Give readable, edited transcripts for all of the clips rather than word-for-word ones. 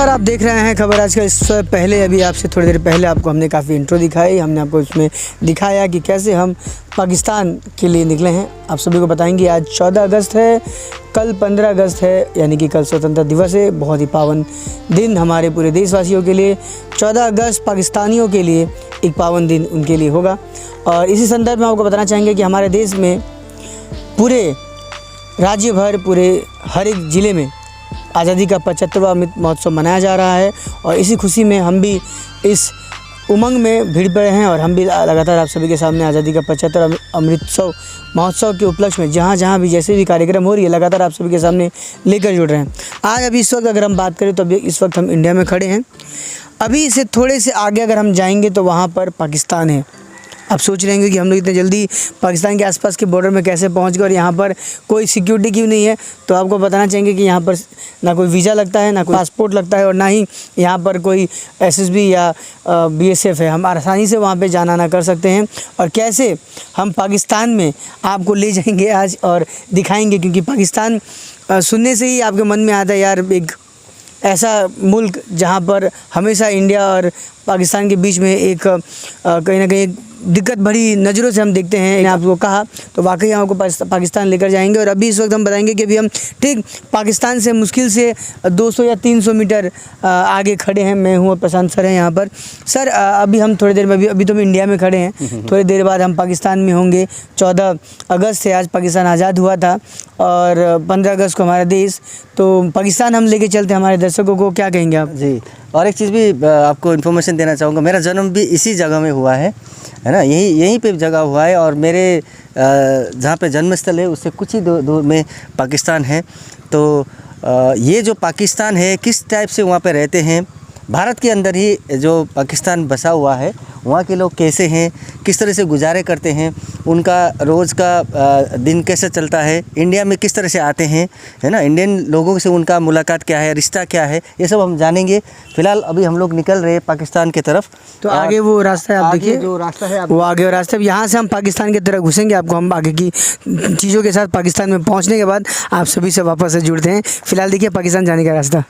नमस्कार, आप देख रहे हैं खबर आज का। इस पहले अभी आपसे थोड़ी देर पहले आपको हमने काफ़ी इंट्रो दिखाई, हमने आपको उसमें दिखाया कि कैसे हम पाकिस्तान के लिए निकले हैं। आप सभी को बताएंगे आज 14 अगस्त है, कल 15 अगस्त है, यानी कि कल स्वतंत्रता दिवस है। बहुत ही पावन दिन हमारे पूरे देशवासियों के लिए। 14 अगस्त पाकिस्तानियों के लिए एक पावन दिन उनके लिए होगा। और इसी संदर्भ में आपको बताना चाहेंगे कि हमारे देश में पूरे राज्य भर, पूरे हर एक ज़िले में आज़ादी का 75वां अमृत महोत्सव मनाया जा रहा है। और इसी खुशी में हम भी इस उमंग में भीड़ पड़े हैं और हम भी लगातार आप सभी के सामने आज़ादी का 75वां अमृतोत्सव महोत्सव के उपलक्ष्य में जहाँ जहाँ भी जैसे भी कार्यक्रम हो रही है, लगातार आप सभी के सामने लेकर जुड़ रहे हैं। आज अभी इस वक्त अगर हम बात करें तो अभी इस वक्त हम इंडिया में खड़े हैं। अभी से थोड़े से आगे अगर हम जाएंगे तो वहाँ पर पाकिस्तान है। आप सोच रहे होंगे कि हम लोग इतने जल्दी पाकिस्तान के आसपास के बॉर्डर में कैसे पहुंच गए और यहाँ पर कोई सिक्योरिटी क्यों नहीं है। तो आपको बताना चाहेंगे कि यहाँ पर ना कोई वीज़ा लगता है, ना कोई पासपोर्ट लगता है और ना ही यहाँ पर कोई एसएसबी या बीएसएफ है। हम आसानी से वहाँ पे जाना ना कर सकते हैं। और कैसे हम पाकिस्तान में आपको ले जाएंगे आज और दिखाएँगे, क्योंकि पाकिस्तान सुनने से ही आपके मन में आता है यार, एक ऐसा मुल्क जहाँ पर हमेशा इंडिया और पाकिस्तान के बीच में एक कहीं ना कहीं दिक्कत भरी नज़रों से हम देखते हैं। मैंने आपको कहा तो वाकई आपको पाकिस्तान लेकर जाएंगे। और अभी इस वक्त हम बताएंगे कि अभी हम ठीक पाकिस्तान से मुश्किल से 200 या 300 मीटर आगे खड़े हैं। मैं हूँ और प्रशांत सर हैं यहाँ पर। सर अभी हम थोड़ी देर में अभी तो हम इंडिया में खड़े हैं, थोड़ी देर बाद हम पाकिस्तान में होंगे। 14 अगस्त से आज पाकिस्तान आज़ाद हुआ था और 15 अगस्त को हमारा देश, तो पाकिस्तान हम लेके चलते हमारे दर्शकों को। क्या कहेंगे आप? जी, और एक चीज़ भी आपको इन्फॉर्मेशन देना चाहूँगा। मेरा जन्म भी इसी जगह में हुआ है ना, यहीं पे जगह हुआ है। और मेरे जहाँ पे जन्मस्थल है उससे कुछ ही दूर में पाकिस्तान है। तो ये जो पाकिस्तान है, किस टाइप से वहाँ पे रहते हैं, भारत के अंदर ही जो पाकिस्तान बसा हुआ है, वहाँ के लोग कैसे हैं, किस तरह से गुजारे करते हैं, उनका रोज़ का दिन कैसे चलता है, इंडिया में किस तरह से आते हैं, है ना, इंडियन लोगों से उनका मुलाकात क्या है, रिश्ता क्या है, ये सब हम जानेंगे। फ़िलहाल अभी हम लोग निकल रहे हैं पाकिस्तान की तरफ। तो आगे वो रास्ता है, आप देखिए जो रास्ता है वो आगे रास्ता। यहाँ से हम पाकिस्तान की तरफ घुसेंगे। आपको हम आगे की चीज़ों के साथ पाकिस्तान में पहुँचने के बाद आप सभी से वापस से जुड़ते हैं। फ़िलहाल देखिए पाकिस्तान जाने का रास्ता।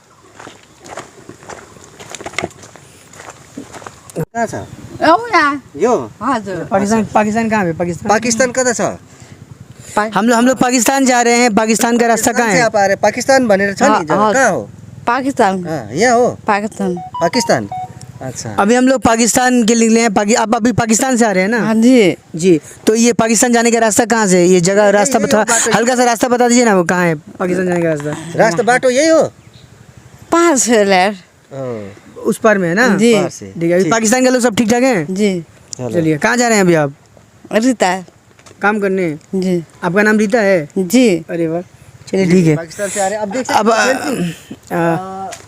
कहाँ छ यो पाकिस्तान कहाँ है? पाकिस्तान कता छ? हम लोग पाकिस्तान जा रहे हैं। पाकिस्तान का रास्ता कहाँ है? आप आ रहे पाकिस्तान भनेर छ नि, कहाँ हो? पाकिस्तान यहाँ हो पाकिस्तान। अच्छा, अभी हम लोग पाकिस्तान के लिए हैं। आप अभी पाकिस्तान से आ रहे हैं ना? हाँ जी जी। तो ये पाकिस्तान जाने का रास्ता कहाँ से? ये जगह रास्ता बता, हल्का सा रास्ता बता दीजिए ना, वो कहाँ है पाकिस्तान जाने का रास्ता? रास्ता बाटो यही हो? पास है लैर उस पार में है ना? जी ठीक है। अभी पाकिस्तान के लोग सब ठीक ठाक हैं? जी। चलिए, कहाँ जा रहे हैं अभी आप? रीता काम करने? जी। आपका नाम रीता है? जी। अरे वाह, चलिए ठीक है। पाकिस्तान से आ रहे हैं। अब देख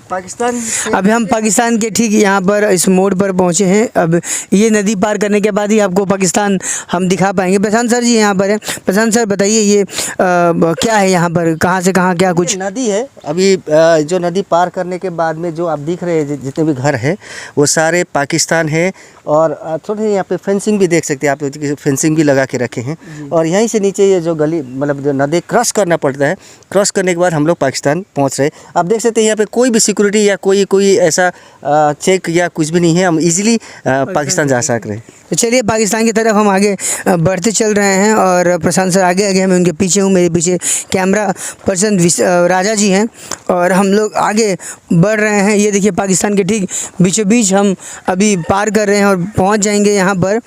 पाकिस्तान से अभी हम पाकिस्तान के ठीक यहाँ पर इस मोड़ पर पहुँचे हैं। अब ये नदी पार करने के बाद ही आपको पाकिस्तान हम दिखा पाएंगे। प्रशांत सर जी यहाँ पर हैं। प्रशांत सर बताइए, ये क्या है यहाँ पर, कहाँ से कहाँ क्या कुछ? नदी है। अभी जो नदी पार करने के बाद में जो आप दिख रहे हैं, जितने भी घर हैं वो सारे पाकिस्तान है। और थोड़े यहाँ पे फेंसिंग भी देख सकते हैं आप, फेंसिंग भी लगा के रखे हैं। और यहीं से नीचे ये जो गली, मतलब जो नदी क्रॉस करना पड़ता है, क्रॉस करने के बाद हम लोग पाकिस्तान पहुँच रहे हैं। आप देख सकते हैं यहाँ पे कोई भी सिक्योरिटी या कोई ऐसा चेक या कुछ भी नहीं है। हम इजीली पाकिस्तान जा सक रहे हैं। तो चलिए पाकिस्तान की तरफ हम आगे बढ़ते चल रहे हैं। और प्रशांत सर आगे आगे, मैं उनके पीछे हूँ। मेरे पीछे कैमरा पर्सन राजा जी हैं और हम लोग आगे बढ़ रहे हैं। ये देखिए पाकिस्तान के ठीक बीचों बीच हम अभी पार कर रहे हैं और पहुँच जाएंगे यहाँ पर।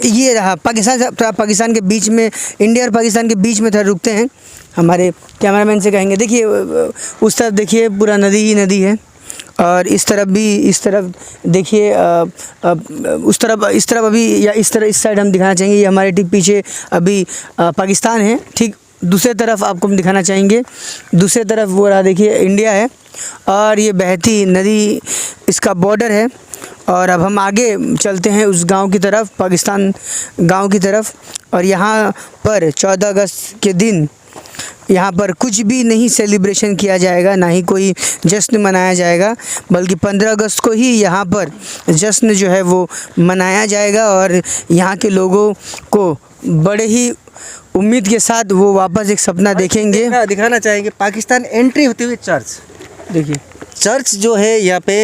ये रहा पाकिस्तान के बीच में, इंडिया और पाकिस्तान के बीच में था। रुकते हैं, हमारे कैमरामैन से कहेंगे देखिए उस तरफ देखिए पूरा नदी ही नदी है। और इस तरफ भी, इस तरफ देखिए उस तरफ, इस तरफ अभी, या इस तरह इस साइड हम दिखाना चाहेंगे। ये हमारे ठीक पीछे अभी पाकिस्तान है। ठीक दूसरे तरफ आपको हम दिखाना चाहेंगे, दूसरे तरफ वो रहा देखिए इंडिया है और ये बहती नदी इसका बॉर्डर है। और अब हम आगे चलते हैं उस गांव की तरफ, पाकिस्तान गांव की तरफ। और यहाँ पर 14 अगस्त के दिन यहाँ पर कुछ भी नहीं सेलिब्रेशन किया जाएगा, ना ही कोई जश्न मनाया जाएगा, बल्कि 15 अगस्त को ही यहाँ पर जश्न जो है वो मनाया जाएगा। और यहाँ के लोगों को बड़े ही उम्मीद के साथ वो वापस एक सपना देखेंगे। दिखाना चाहेंगे पाकिस्तान एंट्री होती हुई चर्च। देखिए चर्च जो है यहाँ पे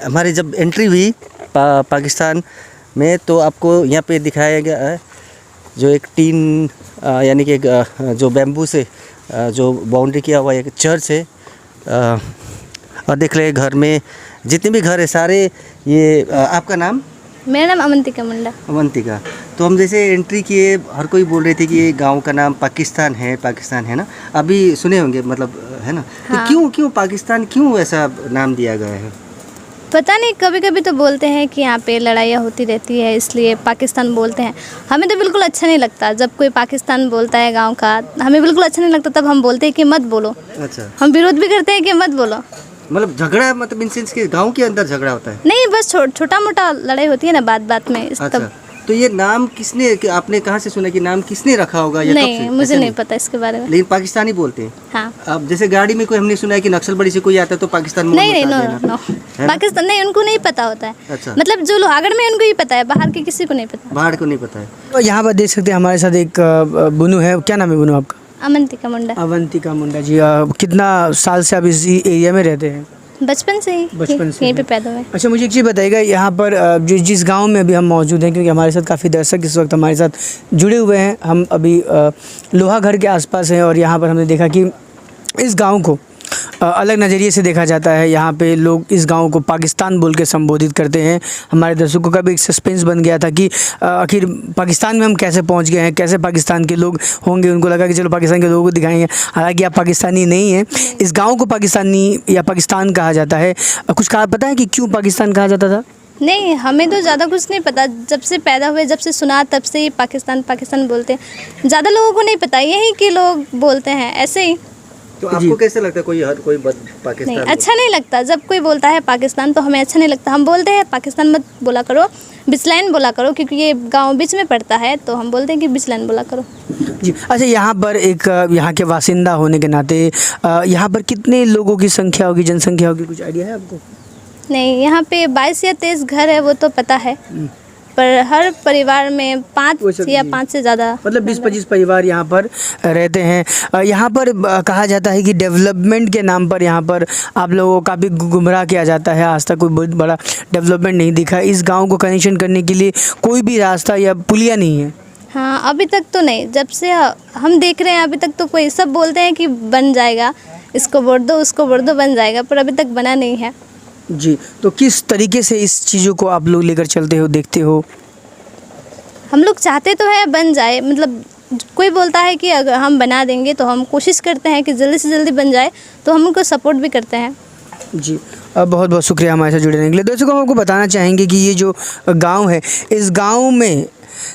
हमारी जब एंट्री हुई पाकिस्तान में, तो आपको यहाँ पे दिखाया गया है जो एक टीन यानी कि जो बैम्बू से जो बाउंड्री किया हुआ एक चर्च है। और देख रहे घर में जितने भी घर है सारे ये आपका नाम? मेरा नाम अवंतिका मुंडा। अवंतिका। तो हम जैसे एंट्री किए, हर कोई बोल रहे थे कि ये गांव का नाम पाकिस्तान है ना? अभी सुने होंगे मतलब, है ना? हाँ। तो क्यों पाकिस्तान, क्यों ऐसा नाम दिया गया है? पता नहीं, कभी कभी तो बोलते हैं कि यहाँ पे लड़ाइयाँ होती रहती है इसलिए पाकिस्तान बोलते हैं। हमें तो बिल्कुल अच्छा नहीं लगता जब कोई पाकिस्तान बोलता है गांव का, हमें बिल्कुल अच्छा नहीं लगता। तब हम बोलते हैं कि मत बोलो। अच्छा, हम विरोध भी करते हैं कि मत बोलो। मतलब झगड़ा, मतलब इन सेंस के गांव के अंदर झगड़ा होता है? नहीं, बस छोटा मोटा लड़ाई होती है ना बात बात में। अच्छा, तब तो ये नाम किसने, आपने कहाँ से सुना कि नाम किसने रखा होगा या कब नहीं, से? मुझे ऐसे नहीं पता इसके बारे में। लेकिन पाकिस्तानी बोलते हैं। हाँ। अब जैसे गाड़ी में कोई हमने सुना है कि नक्सलबड़ी से कोई आता है तो पाकिस्तान मोड़ नहीं, बता नो देना। नो, है? पाकिस्तान नहीं, उनको नहीं पता होता है। अच्छा। मतलब जो लोहागढ़ में उनको ही पता है, बाहर के किसी को नहीं पता। बाहर को नहीं पता है। तो यहाँ पर देख सकते हैं हमारे साथ एक बुनू है। क्या नाम है बुनू आपका? अवंतिका मुंडा। अवंतिका मुंडा जी। कितना साल से आप इस एरिया में रहते हैं? बचपन से ही बचपन से यहीं पे ही। पैदा हुए। अच्छा, मुझे एक चीज़ बताइएगा, यहाँ पर जिस गांव में अभी हम मौजूद हैं, क्योंकि हमारे साथ काफ़ी दर्शक इस वक्त हमारे साथ जुड़े हुए हैं, हम अभी लोहागढ़ के आसपास हैं और यहाँ पर हमने देखा कि इस गांव को अलग नज़रिए से देखा जाता है। यहाँ पे लोग इस गांव को पाकिस्तान बोल के संबोधित करते हैं। हमारे दर्शकों का भी एक सस्पेंस बन गया था कि आखिर पाकिस्तान में हम कैसे पहुँच गए हैं, कैसे पाकिस्तान के लोग होंगे। उनको लगा कि चलो पाकिस्तान के लोगों को दिखाएंगे, हालांकि आप पाकिस्तानी नहीं हैं। इस गाँव को पाकिस्तानी या पाकिस्तान कहा जाता है। कुछ कहा पता है कि क्यों पाकिस्तान कहा जाता था? नहीं, हमें तो ज़्यादा कुछ नहीं पता। जब से पैदा हुए, जब से सुना, तब से ही पाकिस्तान पाकिस्तान बोलते हैं। ज़्यादा लोगों को नहीं पता, यहीं के लोग बोलते हैं ऐसे ही। तो आपको कैसे लगता है कोई पाकिस्तान? नहीं, अच्छा नहीं लगता जब कोई बोलता है पाकिस्तान, तो हमें अच्छा नहीं लगता। हम बोलते हैं पाकिस्तान मत बोला करो, बिचलैन बोला करो, क्योंकि ये गांव बीच में पड़ता है, तो हम बोलते हैं कि बिचलैन बोला करो। जी। अच्छा, यहाँ पर एक यहाँ के बासिंदा होने के नाते यहाँ पर कितने लोगों की संख्या होगी, जनसंख्या होगी, कुछ आइडिया है आपको? नहीं, यहाँ पे 22 या 23 घर है, वो तो पता है, पर हर परिवार में 5 या 5 से ज़्यादा, मतलब 20-25 परिवार यहाँ पर रहते हैं। यहाँ पर कहा जाता है कि डेवलपमेंट के नाम पर यहाँ पर आप लोगों को काफ़ी गुमराह किया जाता है। आज तक कोई बहुत बड़ा डेवलपमेंट नहीं दिखा। इस गांव को कनेक्शन करने के लिए कोई भी रास्ता या पुलिया नहीं है। हाँ, अभी तक तो नहीं। जब से हम देख रहे हैं अभी तक तो कोई, सब बोलते हैं कि बन जाएगा, इसको वोट दो, उसको वोट दो, बन जाएगा, पर अभी तक बना नहीं है। जी। तो किस तरीके से इस चीज़ों को आप लोग लेकर चलते हो, देखते हो? हम लोग चाहते तो है बन जाए, मतलब कोई बोलता है कि अगर हम बना देंगे तो हम कोशिश करते हैं कि जल्दी से जल्दी बन जाए, तो हम उनको सपोर्ट भी करते हैं। जी। बहुत बहुत शुक्रिया हमारे साथ जुड़ने के लिए। दोस्तों, हम आपको बताना चाहेंगे कि ये जो गांव है, इस गांव में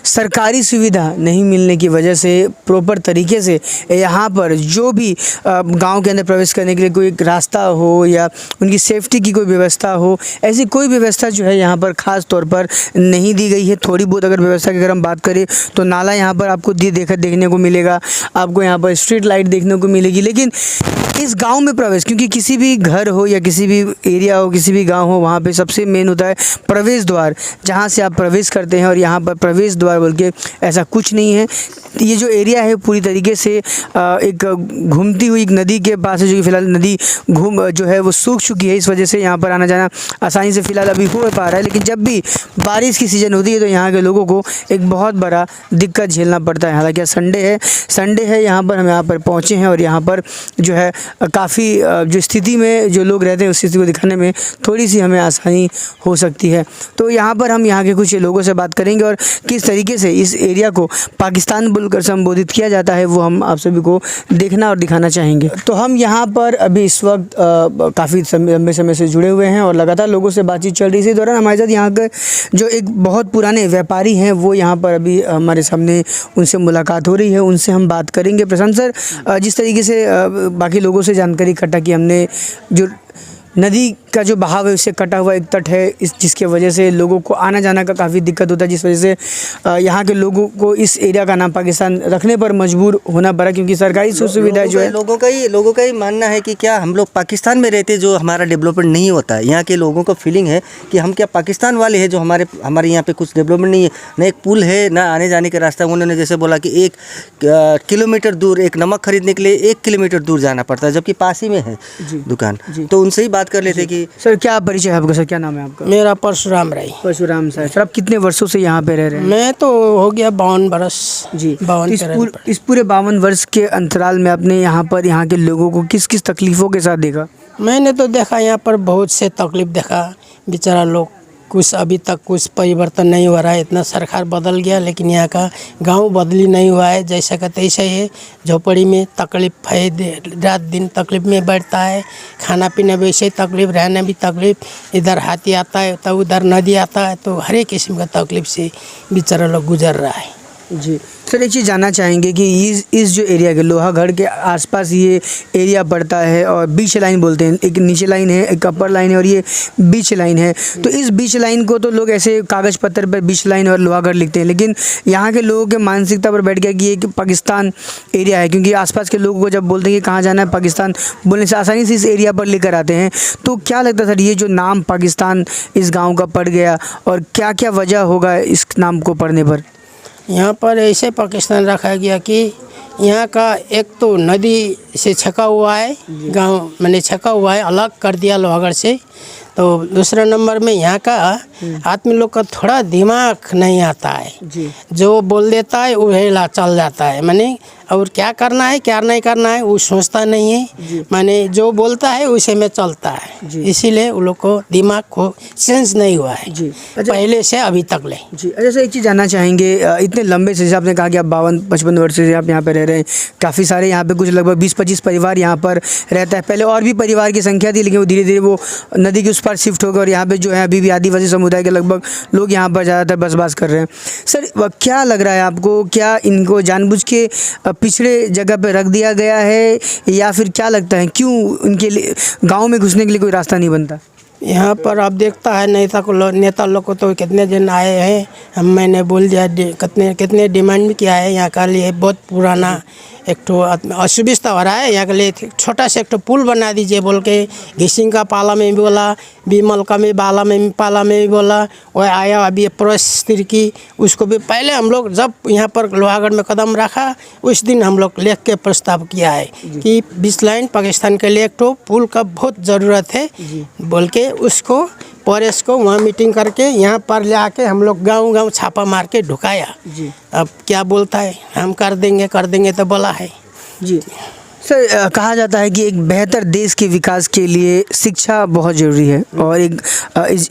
सरकारी सुविधा नहीं मिलने की वजह से प्रॉपर तरीके से यहाँ पर जो भी गांव के अंदर प्रवेश करने के लिए कोई एक रास्ता हो या उनकी सेफ्टी की कोई व्यवस्था हो, ऐसी कोई व्यवस्था जो है यहाँ पर ख़ास तौर पर नहीं दी गई है। थोड़ी बहुत अगर व्यवस्था की अगर हम बात करें तो नाला यहाँ पर आपको देखने को मिलेगा, आपको यहाँ पर स्ट्रीट लाइट देखने को मिलेगी। लेकिन इस गांव में प्रवेश, क्योंकि किसी भी घर हो या किसी भी एरिया हो, किसी भी गांव हो, वहाँ पे सबसे मेन होता है प्रवेश द्वार, जहाँ से आप प्रवेश करते हैं। और यहाँ पर प्रवेश द्वार बोल के ऐसा कुछ नहीं है। ये जो एरिया है पूरी तरीके से एक घूमती हुई एक नदी के पास है, जो कि फ़िलहाल नदी जो है वो सूख चुकी है। इस वजह से यहाँ पर आना जाना आसानी से फ़िलहाल अभी हो पा रहा है। लेकिन जब भी बारिश की सीज़न होती है तो यहाँ के लोगों को एक बहुत बड़ा दिक्कत झेलना पड़ता है। हालांकि संडे है, यहाँ पर हम यहाँ पर पहुँचे हैं और यहाँ पर जो है काफ़ी जो स्थिति में जो लोग रहते हैं उस स्थिति को दिखाने में थोड़ी सी हमें आसानी हो सकती है। तो यहाँ पर हम यहाँ के कुछ लोगों से बात करेंगे और किस तरीके से इस एरिया को पाकिस्तान बोलकर संबोधित किया जाता है वो हम आप सभी को देखना और दिखाना चाहेंगे। तो हम यहाँ पर अभी इस वक्त काफ़ी लंबे समय से जुड़े हुए हैं और लगातार लोगों से बातचीत चल रही है। इसी दौरान हमारे साथ यहाँ के जो एक बहुत पुराने व्यापारी हैं वो यहाँ पर अभी हमारे सामने, उनसे मुलाकात हो रही है, उनसे हम बात करेंगे। प्रशांत सर, जिस तरीके से बाकी लोगों से जानकारी इकट्ठा की हमने, जो नदी का जो बहाव है उससे कटा हुआ एक तट है, जिसके वजह से लोगों को आना जाना का काफ़ी दिक्कत होता है, जिस वजह से यहाँ के लोगों को इस एरिया का नाम पाकिस्तान रखने पर मजबूर होना पड़ा, क्योंकि सरकारी सुविधा जो है लोगों का ही मानना है कि क्या हम लोग पाकिस्तान में रहते जो हमारा डेवलपमेंट नहीं होता है। यहाँ के लोगों को फीलिंग है कि हम क्या पाकिस्तान वाले हैं जो हमारे यहाँ पे कुछ डेवलपमेंट नहीं है, ना एक पुल है, ना आने जाने का रास्ता। उन्होंने जैसे बोला कि 1 किलोमीटर दूर एक नमक खरीदने के लिए 1 किलोमीटर दूर जाना पड़ता है, जबकि पास ही में है दुकान। तो उनसे ही बात कर लेते कि सर क्या परिचय है आपका? सर क्या नाम है आपका? मेरा परशुराम राय। परशुराम सर आप कितने वर्षों से यहाँ पे रह रहे हैं? मैं तो हो गया 52 बरस। जी, 52 इस पूरे 52 वर्ष के अंतराल में आपने यहाँ पर यहाँ के लोगों को किस किस तकलीफ़ों के साथ देखा? मैंने तो देखा यहाँ पर बहुत से तकलीफ देखा। बेचारा लोग कुछ अभी तक कुछ परिवर्तन नहीं हो रहा है। इतना सरकार बदल गया लेकिन यहाँ का गांव बदली नहीं हुआ है। जैसा का तैसा ही झोपड़ी में तकलीफ है, रात दिन तकलीफ में बैठता है। खाना पीना वैसे ही तकलीफ, रहना भी तकलीफ। इधर हाथी आता है तो उधर नदी आता है, तो हर एक किस्म का तकलीफ से बेचारा लोग गुजर रहा है। जी सर, एक चीज़ जानना चाहेंगे कि इस जो एरिया के लोहागढ़ के आसपास ये एरिया पड़ता है और बीच लाइन बोलते हैं, एक नीचे लाइन है, एक अपर लाइन है और ये बीच लाइन है। तो इस बीच लाइन को तो लोग ऐसे कागज़ पत्थर पर बीच लाइन और लोहागढ़ लिखते हैं, लेकिन यहाँ के लोगों के मानसिकता पर बैठ गया कि ये कि पाकिस्तान एरिया है, क्योंकि आसपास के लोगों को जब बोलते हैं कि कहाँ जाना है पाकिस्तान बोलने से आसानी से इस एरिया पर लेकर आते हैं। तो क्या लगता है सर, ये जो नाम पाकिस्तान इस गाँव का पड़ गया और क्या क्या वजह होगा इस नाम को पढ़ने पर? यहाँ पर ऐसे पाकिस्तान रखा गया कि यहाँ का एक तो नदी से छका हुआ है, गांव मैंने छका हुआ है, अलग कर दिया लोहागढ़ से। तो दूसरा नंबर में यहाँ का आदमी लोग का थोड़ा दिमाग नहीं आता है। जो बोल देता है वही ला चल जाता है, माने और क्या करना है क्या नहीं करना है वो सोचता नहीं है। माने जो बोलता है उसे में चलता है, इसीलिए उन लोग को दिमाग को सेंस नहीं हुआ है पहले से अभी तक ले। जी अच्छा सर, एक चीज़ जानना चाहेंगे, इतने लंबे से, जैसे आपने कहा कि आप 52-55 वर्ष से आप यहाँ पे रह रहे हैं, काफ़ी सारे यहाँ पे कुछ लगभग 20-25 परिवार यहाँ पर रहता है। पहले और भी परिवार की संख्या थी, लेकिन वो धीरे धीरे वो नदी के उस पार शिफ्ट हो गए और यहाँ पे जो है अभी भी आदिवासी समुदाय के लगभग लोग यहाँ पर ज़्यादातर बसबास कर रहे हैं। सर क्या लग रहा है आपको, क्या इनको जानबूझ के पिछड़े जगह पे रख दिया गया है या फिर क्या लगता है क्यों उनके लिए गांव में घुसने के लिए कोई रास्ता नहीं बनता? यहाँ पर आप देखता है नेता लोग को तो कितने जन आए हैं, मैंने बोल दिया कितने डिमांड भी किया है। यहाँ का लिए बहुत पुराना एक तो असुविधा हो रहा है, यहाँ के लिए छोटा सा एक तो पुल बना दीजिए बोल के घिसिंग का पाला में भी बोला, बीमल का में पाला में भी बोला। वह आया अभी परिस्थिति की, उसको भी पहले हम लोग जब यहाँ पर लोहागढ़ में कदम रखा उस दिन हम लोग लिख के प्रस्ताव किया है कि 20 लाइन पाकिस्तान के लिए एक तो पुल का बहुत ज़रूरत है बोल के उसको परेश को वहाँ मीटिंग करके यहाँ पर ले आके हम लोग गांव छापा मार के ढुकाया। अब क्या बोलता है, हम कर देंगे तो बोला है। जी सर, कहा जाता है कि एक बेहतर देश के विकास के लिए शिक्षा बहुत ज़रूरी है और एक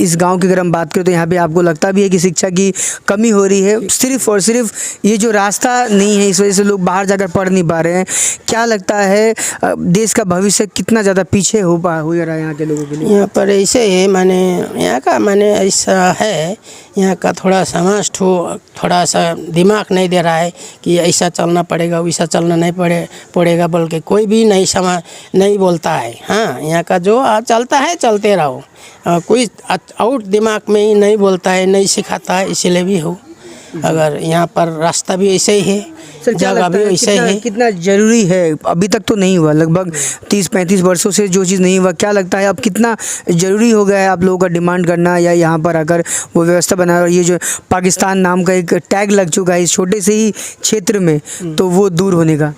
इस गांव की अगर हम बात करें तो यहाँ पे आपको लगता भी है कि शिक्षा की कमी हो रही है, सिर्फ़ और सिर्फ ये जो रास्ता नहीं है इस वजह से लोग बाहर जाकर पढ़ नहीं पा रहे हैं। क्या लगता है देश का भविष्य कितना ज़्यादा पीछे हो रहा है यहाँ के लोगों के लिए? यहाँ पर ऐसे है, माने यहाँ का माने ऐसा है, यहाँ का थोड़ा समाज थोड़ा सा दिमाग नहीं दे रहा है कि ऐसा चलना पड़ेगा वैसा चलना नहीं पड़ेगा बोल के कोई भी नहीं बोलता है। हाँ, यहाँ का जो चलता है चलते रहो, कोई आउट दिमाग में ही नहीं बोलता है, नहीं सिखाता है, इसीलिए भी हो। अगर यहाँ पर रास्ता भी ऐसे ही है, जगह भी ऐसे ही है। कितना ज़रूरी है, अभी तक तो नहीं हुआ, लगभग 30-35 वर्षों से जो चीज़ नहीं हुआ, क्या लगता है अब कितना ज़रूरी हो गया है आप लोगों का डिमांड करना या यहाँ पर आकर वो व्यवस्था बना? और ये जो पाकिस्तान नाम का एक टैग लग चुका है इस छोटे से ही क्षेत्र में, तो वो दूर होने का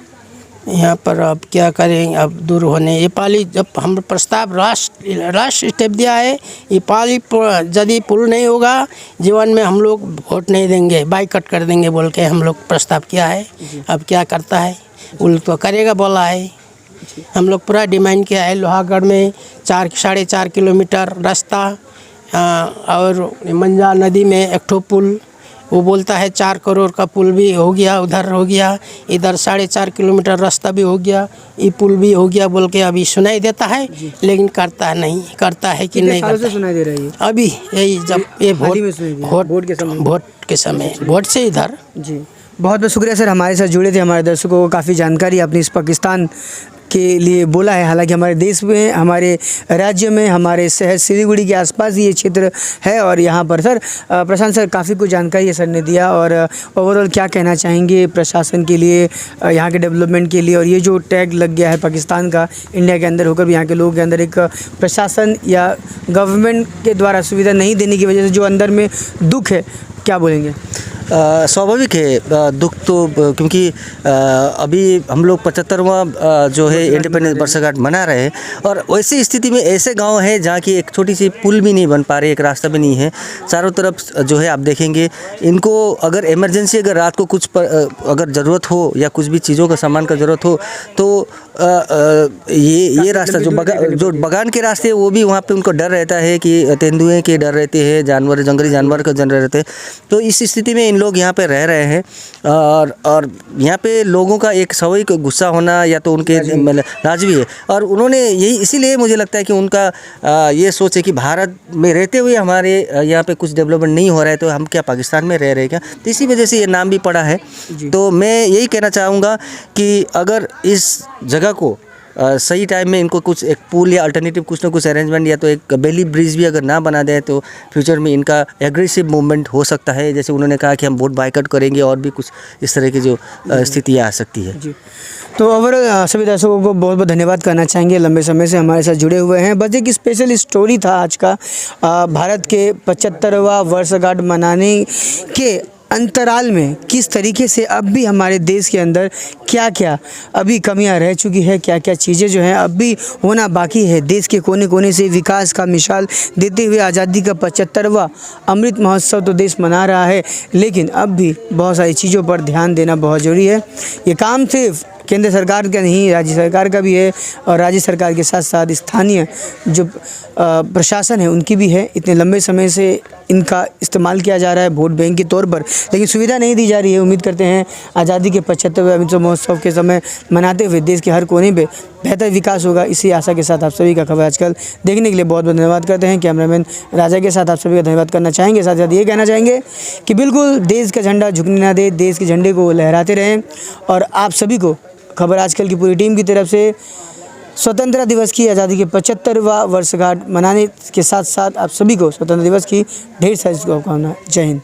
यहाँ पर अब क्या करें, अब दूर होने ये पाली जब हम प्रस्ताव राष्ट्र स्टेप दिया है, ये पाली यदि पुल नहीं होगा जीवन में हम लोग वोट नहीं देंगे, बाइकआउट कर देंगे बोल के हम लोग प्रस्ताव किया है। अब क्या करता है, वो तो करेगा बोला है। हम लोग पूरा डिमांड किया है, लोहागढ़ में 4-4.5 किलोमीटर रास्ता और मंजा नदी में एक ठो पुल, वो बोलता है 4 करोड़ का पुल भी हो गया, उधर हो गया, इधर 4.5 किलोमीटर रास्ता भी हो गया, ये पुल भी हो गया बोल के अभी सुनाई देता है, लेकिन करता नहीं, करता है कि नहीं करता है। सुनाई दे रही है अभी यही जब ये वोट के समय वोट से इधर। जी बहुत बहुत शुक्रिया सर, हमारे साथ जुड़े थे, हमारे दर्शकों को काफ़ी जानकारी आपने इस पाकिस्तान के लिए बोला है। हालांकि हमारे देश में, हमारे राज्य में, हमारे शहर सिलीगुड़ी के आसपास ये क्षेत्र है और यहाँ पर सर प्रशांत सर काफ़ी कुछ जानकारी है सर ने दिया। और ओवरऑल क्या कहना चाहेंगे प्रशासन के लिए, यहाँ के डेवलपमेंट के लिए? और ये जो टैग लग गया है पाकिस्तान का इंडिया के अंदर होकर भी यहाँ के लोगों के अंदर एक प्रशासन या गवर्नमेंट के द्वारा सुविधा नहीं देने की वजह से जो अंदर में दुख है, क्या बोलेंगे? स्वाभाविक है दुख तो क्योंकि अभी हम लोग 75वां जो है इंडिपेंडेंस वर्षगांठ मना रहे हैं और वैसी स्थिति में ऐसे गांव हैं जहां की एक छोटी सी पुल भी नहीं बन पा रही, एक रास्ता भी नहीं है, चारों तरफ जो है आप देखेंगे इनको अगर इमरजेंसी अगर रात को कुछ अगर ज़रूरत हो या कुछ भी चीज़ों का सामान का ज़रूरत हो तो ये रास्ता जो बगान के रास्ते वो भी वहाँ पे उनको डर रहता है कि तेंदुए के डर रहते हैं, जानवर जंगली जानवर का डर रहते हैं। तो इस स्थिति में इन लोग यहाँ पे रह रहे हैं और यहाँ पे लोगों का एक स्वाभाविक गुस्सा होना या तो उनके राजवी है और उन्होंने यही इसीलिए मुझे लगता है कि उनका ये सोच है कि भारत में रहते हुए हमारे यहाँ पे कुछ डेवलपमेंट नहीं हो रहा है तो हम क्या पाकिस्तान में रह रहे हैं क्या, तो इसी वजह से ये नाम भी पड़ा है। तो मैं यही कहना चाहूँगा कि अगर इस जगह को सही टाइम में इनको कुछ एक पुल या अल्टरनेटिव कुछ ना कुछ अरेंजमेंट या तो एक बेली ब्रिज भी अगर ना बना दे तो फ्यूचर में इनका एग्रेसिव मूवमेंट हो सकता है। जैसे उन्होंने कहा कि हम वोट बाइकआउट करेंगे और भी कुछ इस तरह की जो स्थितियाँ आ सकती है। जी, तो ओवरऑल सभी दर्शकों को बहुत बहुत धन्यवाद करना चाहेंगे, लंबे समय से हमारे साथ जुड़े हुए हैं। बस एक स्पेशल स्टोरी था आज का, भारत के 75वां वर्षगांठ मनाने के अंतराल में किस तरीके से अब भी हमारे देश के अंदर क्या क्या अभी कमियां रह चुकी है, क्या क्या चीज़ें जो हैं अब भी होना बाकी है। देश के कोने कोने से विकास का मिसाल देते हुए आज़ादी का 75वां अमृत महोत्सव तो देश मना रहा है, लेकिन अब भी बहुत सारी चीज़ों पर ध्यान देना बहुत ज़रूरी है। ये काम सिर्फ केंद्र सरकार का नहीं, राज्य सरकार का भी है और राज्य सरकार के साथ साथ स्थानीय जो प्रशासन है उनकी भी है। इतने लंबे समय से इनका इस्तेमाल किया जा रहा है वोट बैंक के तौर पर, लेकिन सुविधा नहीं दी जा रही है। उम्मीद करते हैं आज़ादी के 75वें अमृत महोत्सव के समय मनाते हुए देश के हर कोने पे बेहतर विकास होगा। इसी आशा के साथ आप सभी का खबर आजकल देखने के लिए बहुत बहुत धन्यवाद करते हैं। कैमरामैन राजा के साथ आप सभी का धन्यवाद करना चाहेंगे। साथ साथ ये कहना चाहेंगे कि बिल्कुल देश का झंडा झुकने ना दे, देश के झंडे को लहराते रहें। और आप सभी को खबर आजकल की पूरी टीम की तरफ से स्वतंत्रता दिवस की, आज़ादी के 75वां वर्षगांठ मनाने के साथ साथ आप सभी को स्वतंत्रता दिवस की ढेर सारी शुभकामनाएं। जय हिंद।